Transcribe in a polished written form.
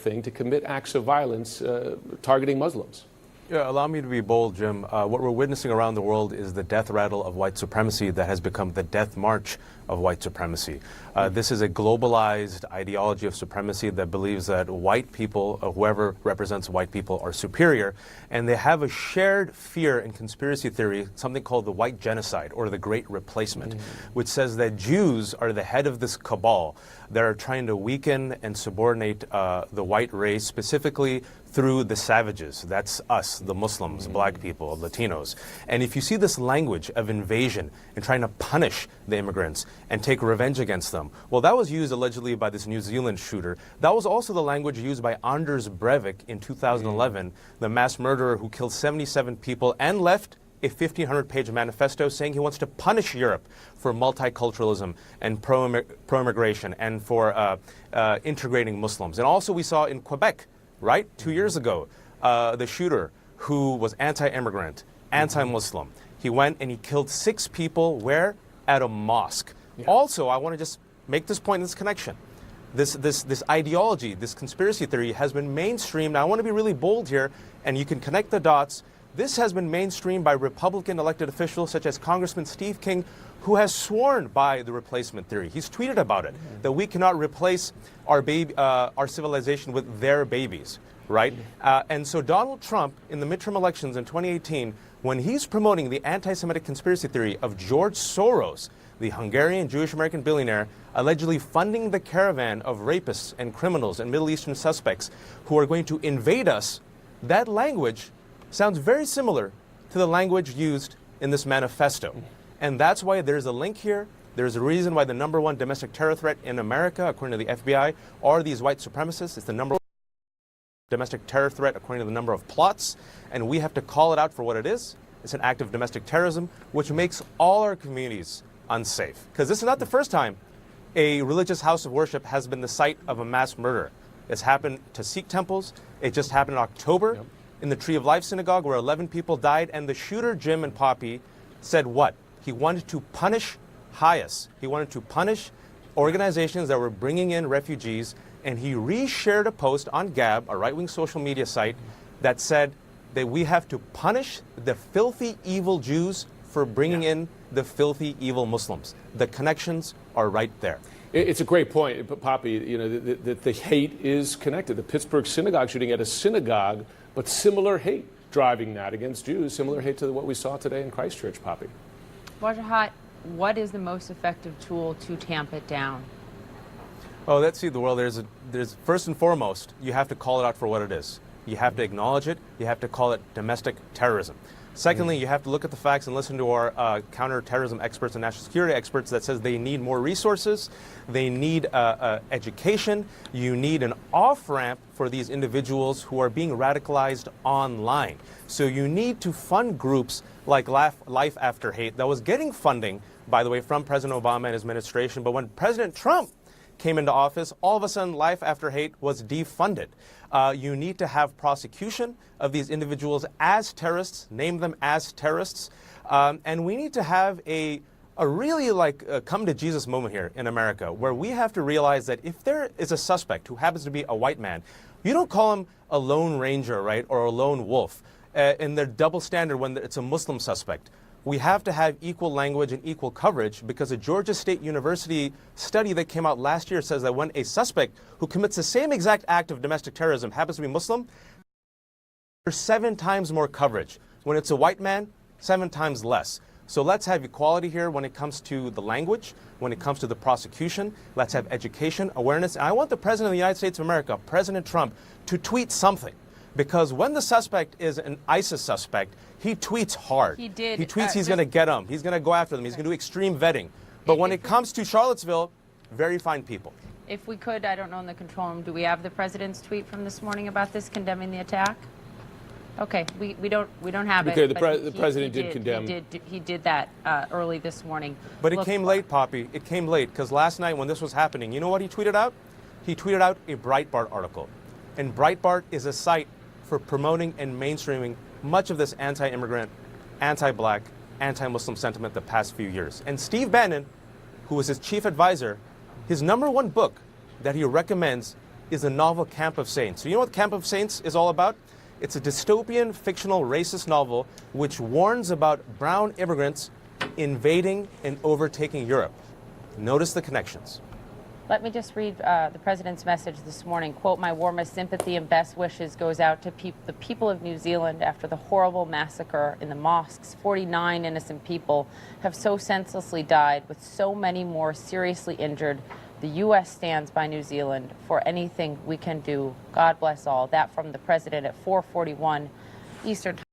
thing to commit acts of violence targeting Muslims. Yeah, allow me to be bold, Jim. What we're witnessing around the world is the death rattle of white supremacy that has become the death march of white supremacy. This is a globalized ideology of supremacy that believes that white people, whoever represents white people, are superior, and they have a shared fear and conspiracy theory, something called the white genocide or the Great Replacement, which says that Jews are the head of this cabal that are trying to weaken and subordinate the white race, specifically through the savages. That's us, the Muslims, black people, Latinos. And if you see this language of invasion and trying to punish the immigrants and take revenge against them, well, that was used allegedly by this New Zealand shooter. That was also the language used by Anders Breivik in 2011, the mass murderer who killed 77 people and left a 1,500-page manifesto saying he wants to punish Europe for multiculturalism and pro-immigration and for integrating Muslims. And also we saw in Quebec, right, 2 years ago, the shooter who was anti-immigrant, anti-Muslim. He went and he killed 6 people, where? At a mosque. Yeah. Also, I want to just make this point, this connection. This ideology, this conspiracy theory has been mainstreamed. Now, I want to be really bold here, and you can connect the dots. This has been mainstreamed by Republican elected officials such as Congressman Steve King, who has sworn by the replacement theory. He's tweeted about it, that we cannot replace our civilization with their babies, right? And so Donald Trump, in the midterm elections in 2018, when he's promoting the anti-Semitic conspiracy theory of George Soros, the Hungarian Jewish-American billionaire, allegedly funding the caravan of rapists and criminals and Middle Eastern suspects who are going to invade us, that language sounds very similar to the language used in this manifesto. And that's why there's a link here. There's a reason why the #1 domestic terror threat in America, according to the FBI, are these white supremacists. It's the #1 domestic terror threat according to the number of plots. And we have to call it out for what it is. It's an act of domestic terrorism, which makes all our communities unsafe. Because this is not the first time a religious house of worship has been the site of a mass murder. It's happened to Sikh temples. It just happened in October in the Tree of Life synagogue where 11 people died. And the shooter, Jim and Poppy, said what? He wanted to punish Hayas. He wanted to punish organizations that were bringing in refugees, and he reshared a post on Gab, a right-wing social media site, that said that we have to punish the filthy, evil Jews for bringing in the filthy, evil Muslims. The connections are right there. It's a great point, Poppy. You know, the hate is connected. The Pittsburgh synagogue shooting at a synagogue, but similar hate driving that against Jews, similar hate to what we saw today in Christchurch, Poppy. Wajahat, what is the most effective tool to tamp it down? Oh, let's see the world. There's first and foremost, you have to call it out for what it is. You have to acknowledge it. You have to call it domestic terrorism. Secondly, you have to look at the facts and listen to our counterterrorism experts and national security experts that says they need more resources, they need education, you need an off-ramp for these individuals who are being radicalized online. So you need to fund groups like Life After Hate that was getting funding, by the way, from President Obama and his administration. But when President Trump came into office, all of a sudden Life After Hate was defunded. You need to have prosecution of these individuals as terrorists, name them as terrorists, and we need to have a really come to Jesus moment here in America, where we have to realize that if there is a suspect who happens to be a white man, you don't call him a lone ranger, right, or a lone wolf, in their double standard when it's a Muslim suspect. We have to have equal language and equal coverage, because a Georgia State University study that came out last year says that when a suspect who commits the same exact act of domestic terrorism happens to be Muslim, there's 7 times more coverage. When it's a white man, 7 times less. So let's have equality here when it comes to the language, when it comes to the prosecution. Let's have education, awareness. And I want the President of the United States of America, President Trump, to tweet something. Because when the suspect is an ISIS suspect, he tweets hard. He did. He tweets he's going to get them. He's going to go after them. He's going to do extreme vetting. But when it comes to Charlottesville, very fine people. If we could, I don't know in the control room, do we have the president's tweet from this morning about this, condemning the attack? Okay, we don't have it. Okay, the president did condemn. He did that early this morning. But it came late, Poppy. It came late, because last night when this was happening, you know what he tweeted out? He tweeted out a Breitbart article. And Breitbart is a site for promoting and mainstreaming much of this anti-immigrant, anti-black, anti-Muslim sentiment the past few years. And Steve Bannon, who was his chief advisor, his #1 book that he recommends is the novel Camp of Saints. So you know what Camp of Saints is all about? It's a dystopian, fictional, racist novel which warns about brown immigrants invading and overtaking Europe. Notice the connections. Let me just read the president's message this morning. Quote, "My warmest sympathy and best wishes goes out to the people of New Zealand after the horrible massacre in the mosques. 49 innocent people have so senselessly died, with so many more seriously injured. The U.S. stands by New Zealand for anything we can do. God bless all." That from the president at 4:41 Eastern Time.